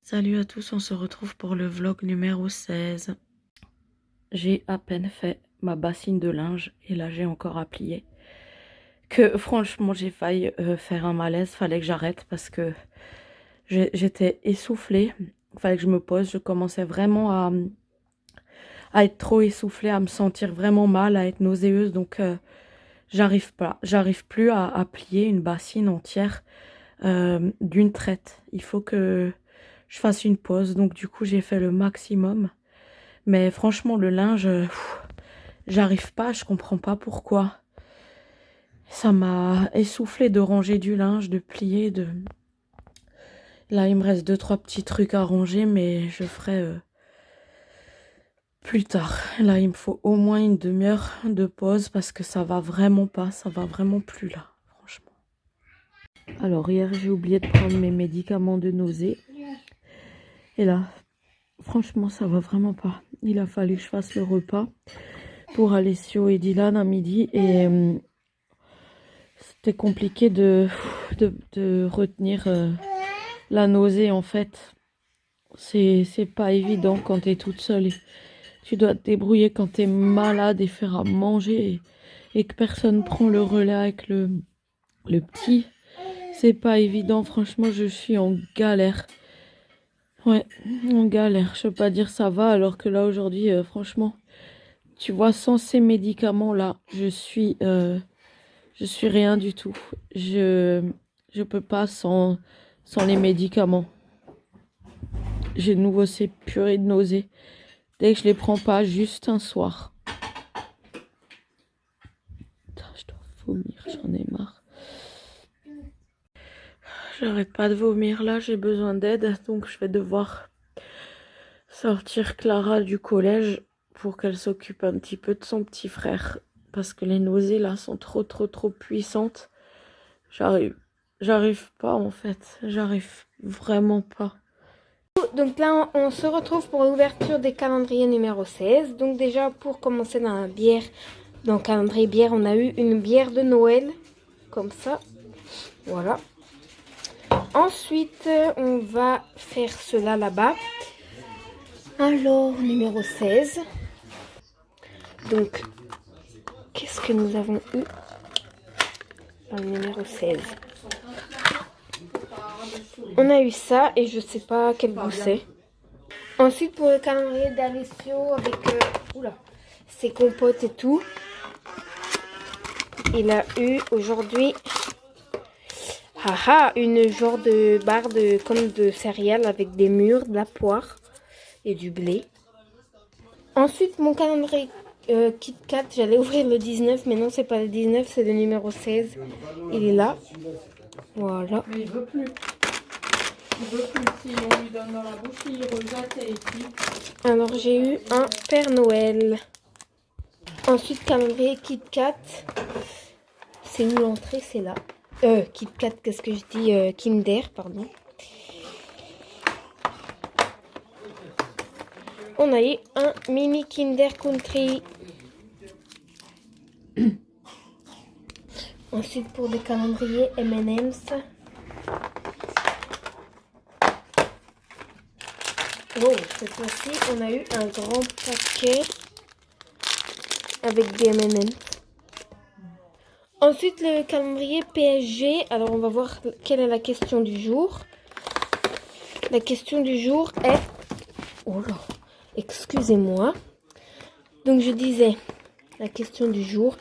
Salut à tous, on se retrouve pour le vlog numéro 16. J'ai à peine fait ma bassine de linge et là j'ai encore à plier. Que franchement j'ai failli faire un malaise, fallait que j'arrête parce que j'étais essoufflée. Fallait que je me pose, je commençais vraiment à être trop essoufflée, à me sentir vraiment mal, à être nauséeuse. Donc j'arrive plus à plier une bassine entière d'une traite. Il faut que je fasse une pause. Donc du coup j'ai fait le maximum. Mais franchement le linge, j'arrive pas, je comprends pas pourquoi. Ça m'a essoufflé de ranger du linge, de plier, de... Là il me reste 2-3 petits trucs à ranger mais je ferai plus tard. Là il me faut au moins une demi-heure de pause parce que ça va vraiment pas, ça va vraiment plus là, franchement. Alors hier j'ai oublié de prendre mes médicaments de nausée. Et là, franchement, ça va vraiment pas. Il a fallu que je fasse le repas pour Alessio et Dylan à midi. Et c'était compliqué de retenir la nausée, en fait. C'est pas évident quand t'es toute seule. Tu dois te débrouiller quand t'es malade et faire à manger. Et que personne prend le relais avec le petit. C'est pas évident. Franchement, je suis en galère. Ouais, en galère. Je peux pas dire ça va alors que là aujourd'hui, franchement, tu vois, sans ces médicaments-là, je suis rien du tout. Je peux pas sans les médicaments. J'ai de nouveau ces purées de nausées. Dès que je les prends pas, juste un soir. Putain, je dois vomir, j'en ai marre. J'arrête pas de vomir là, j'ai besoin d'aide, donc je vais devoir sortir Clara du collège pour qu'elle s'occupe un petit peu de son petit frère. Parce que les nausées là sont trop puissantes. J'arrive pas en fait. J'arrive vraiment pas. Donc là, on se retrouve pour l'ouverture des calendriers numéro 16. Donc déjà, pour commencer dans la bière, dans le calendrier bière, on a eu une bière de Noël. Comme ça. Voilà. Ensuite, on va faire cela là-bas. Alors, numéro 16. Donc, qu'est-ce que nous avons eu dans le numéro 16? On a eu ça et je sais pas quel goût c'est. Ensuite, pour le calendrier d'Alessio avec ses compotes et tout, il a eu aujourd'hui une genre de barre comme de céréales avec des mûres, de la poire et du blé. Ensuite, mon calendrier Kit Kat, j'allais ouvrir le 19, mais non, c'est pas le 19, c'est le numéro 16. Il est là. Voilà. Mais il veut plus. Il veut plus. Si on lui donne dans la bouche, il rejette et puis... Alors, j'ai eu un Père Noël. Ensuite, calendrier Kit Kat. C'est où l'entrée? C'est là. Kit Kat, qu'est-ce que je dis? Kinder, pardon. On a eu un mini Kinder Country. Ensuite, pour des calendriers M&M's. Oh, cette fois-ci, on a eu un grand paquet avec des M&M's. Ensuite, le calendrier PSG. Alors, on va voir quelle est la question du jour. La question du jour est... Oh là, excusez-moi. Donc, je disais, la question du jour.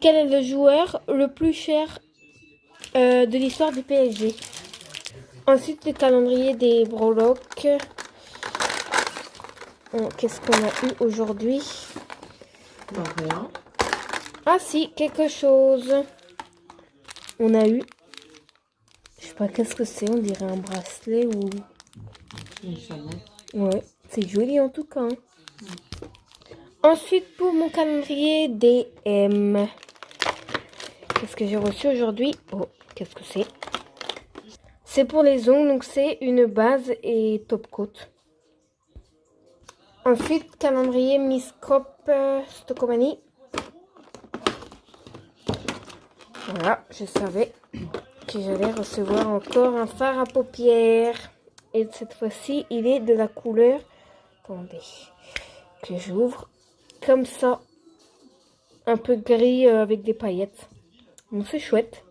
Quel est le joueur le plus cher de l'histoire du PSG? Ensuite, le calendrier des Brolocs. Qu'est-ce qu'on a eu aujourd'hui? Rien. Ah si, quelque chose. On a eu... Je sais pas qu'est-ce que c'est, on dirait un bracelet ou... Une sonnette. Ouais, c'est joli en tout cas. Ensuite, pour mon calendrier DM. Qu'est-ce que j'ai reçu aujourd'hui? Oh, qu'est-ce que c'est? C'est pour les ongles, donc c'est une base et top coat. Ensuite, calendrier Miss Crop Stockomanie. Voilà, je savais que j'allais recevoir encore un fard à paupières. Et cette fois-ci, il est de la couleur... Attendez, que j'ouvre. Comme ça. Un peu gris avec des paillettes. Donc c'est chouette.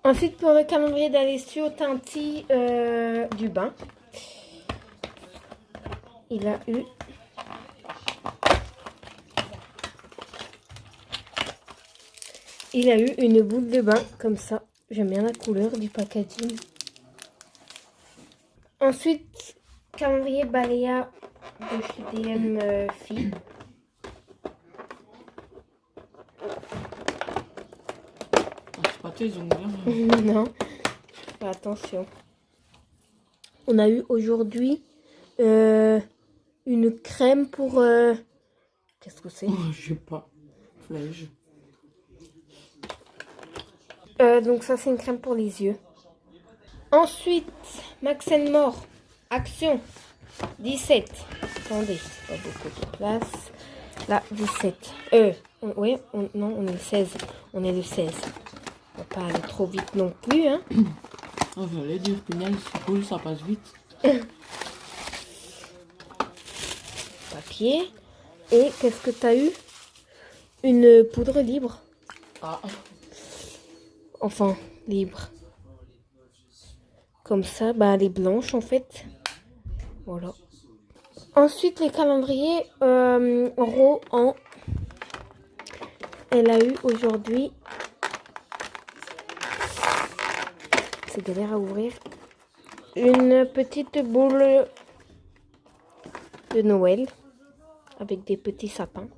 Ensuite, pour le calendrier d'Alessio Tinti du bain. Il a eu... une boule de bain, comme ça. J'aime bien la couleur du packaging. Ensuite, calendrier Balea de chez DM Filles. C'est pas tes ongles. Non, fais attention. On a eu aujourd'hui une crème pour... Qu'est-ce que c'est? Je sais pas. Flèche. Donc ça, c'est une crème pour les yeux. Ensuite, Max More, Action, 17. Attendez, c'est pas beaucoup de place. Là, 17. Oui, non, on est le 16. On est le 16. On va pas aller trop vite non plus, hein. Oh, j'allais dire, punaise, c'est cool, ça passe vite. Papier. Et qu'est-ce que tu as eu? Une poudre libre. Ah. Enfin, libre. Comme ça, bah, elle est blanche en fait. Voilà. Ensuite, les calendriers Rohan. Elle a eu aujourd'hui... C'est galère à ouvrir. Une petite boule de Noël. Avec des petits sapins.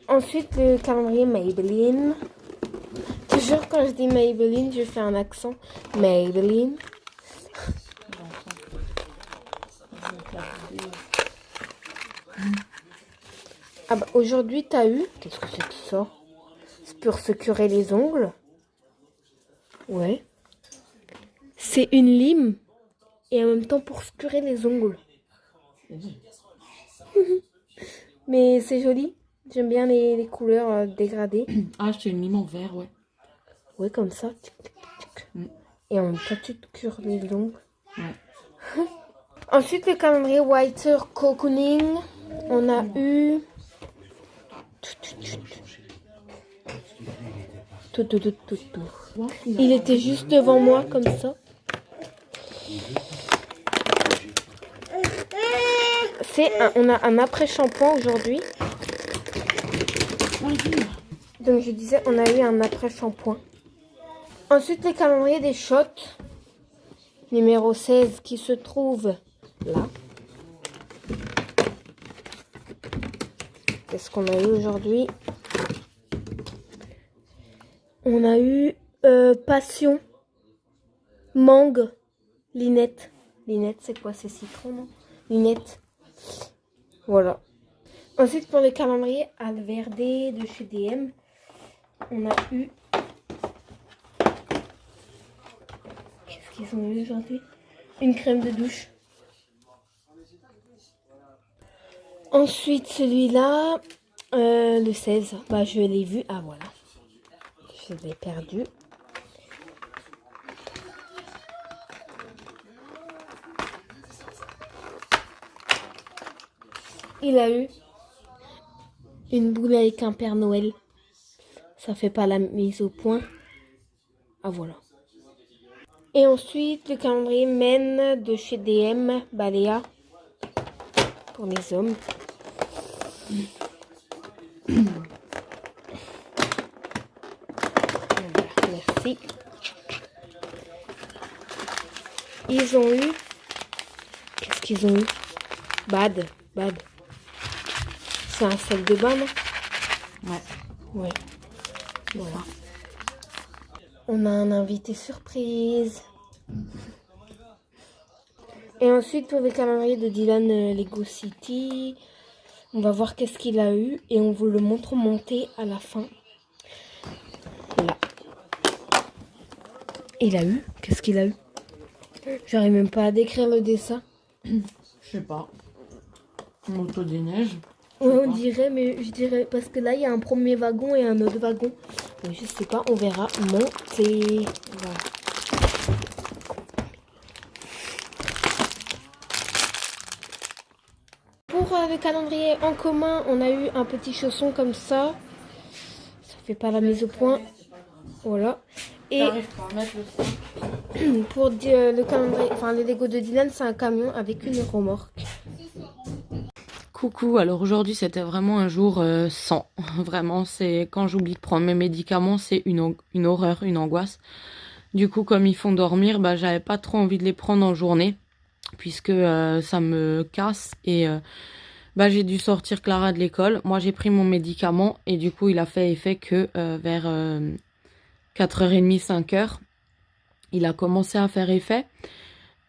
Ensuite, le calendrier Maybelline. Toujours quand je dis Maybelline, je fais un accent. Maybelline. Ah bah, aujourd'hui, t'as eu... Qu'est-ce que c'est que ça? C'est pour se curer les ongles. Ouais. C'est une lime. Et en même temps pour se curer les ongles. Mais c'est joli. J'aime bien les couleurs dégradées. Ah, c'est une lime en vert, ouais. Ouais, comme ça. Tic, tic, tic. Et en même temps, tu te cures les ongles. Ouais. Ensuite, le calendrier Whiter Cocooning. On a eu... Tout. Il était juste devant moi, comme ça. On a un après-shampoing aujourd'hui. Donc je disais, on a eu un après-shampoing. Ensuite, les calendriers des shots. Numéro 16 qui se trouve là. Qu'est-ce qu'on a eu aujourd'hui? On a eu Passion, Mangue, Linette. Linette, c'est quoi? C'est citron, non? Linette. Voilà. Ensuite, pour les calendriers Alverde de chez DM, on a eu... Qu'est-ce qu'ils ont eu aujourd'hui? Une crème de douche. Ensuite, celui-là, le 16. Bah, je l'ai vu. Ah, voilà. Je l'ai perdu. Il a eu une boule avec un Père Noël. Ça fait pas la mise au point. Ah, voilà. Et ensuite, le calendrier Men de chez DM, Balea. Pour les hommes. Voilà, merci. Ils ont eu... Qu'est-ce qu'ils ont eu? Bad. C'est un sel de bain, non? Ouais. Voilà. On a un invité surprise. Et ensuite, pour le calendrier de Dylan Lego City, on va voir qu'est-ce qu'il a eu. Et on vous le montre monté à la fin. Là. Il a eu? Qu'est-ce qu'il a eu? J'arrive même pas à décrire le dessin. Je sais pas. Moto des neiges. Ouais, on dirait, mais je dirais... Parce que là, il y a un premier wagon et un autre wagon. Mais je sais pas, on verra monter. Voilà. pour le calendrier en commun, on a eu un petit chausson comme ça. Ça fait pas la mise au point. Voilà. Et pour le calendrier, enfin le Lego de Dylan, c'est un camion avec une remorque. Coucou, alors aujourd'hui c'était vraiment un jour sans. Vraiment, c'est quand j'oublie de prendre mes médicaments, c'est une horreur, une angoisse. Du coup, comme ils font dormir, bah j'avais pas trop envie de les prendre en journée, puisque ça me casse et bah j'ai dû sortir Clara de l'école. Moi j'ai pris mon médicament et du coup il a fait effet que vers 4h30, 5h, il a commencé à faire effet.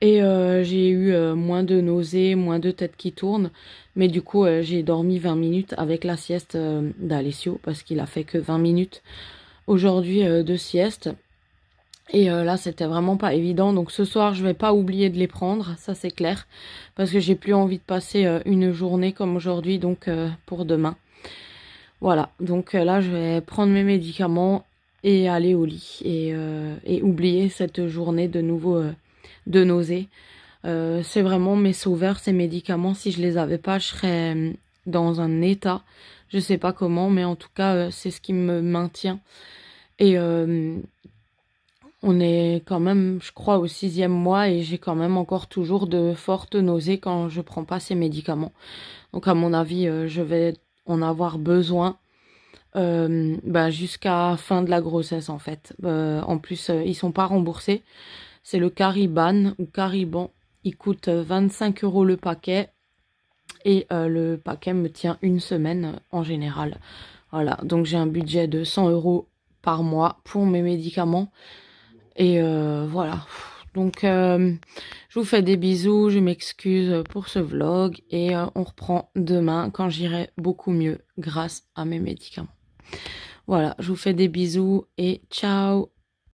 Et j'ai eu moins de nausées, moins de tête qui tourne. Mais du coup, j'ai dormi 20 minutes avec la sieste d'Alessio parce qu'il a fait que 20 minutes aujourd'hui de sieste. Et là, c'était vraiment pas évident. Donc ce soir, je vais pas oublier de les prendre, ça c'est clair. Parce que j'ai plus envie de passer une journée comme aujourd'hui, donc pour demain. Voilà, donc là, je vais prendre mes médicaments et aller au lit. Et oublier cette journée de nouveau de nausées. C'est vraiment mes sauveurs, ces médicaments. Si je les avais pas, je serais dans un état. Je sais pas comment, mais en tout cas, c'est ce qui me maintient. Et on est quand même, je crois, au 6e mois et j'ai quand même encore toujours de fortes nausées quand je prends pas ces médicaments. Donc à mon avis, je vais en avoir besoin jusqu'à fin de la grossesse en fait. En plus, ils sont pas remboursés. C'est le Cariban ou Cariban. Il coûte 25 € le paquet. Et le paquet me tient une semaine en général. Voilà, donc j'ai un budget de 100 € par mois pour mes médicaments. Et voilà. Donc je vous fais des bisous. Je m'excuse pour ce vlog. Et on reprend demain quand j'irai beaucoup mieux grâce à mes médicaments. Voilà, je vous fais des bisous et ciao!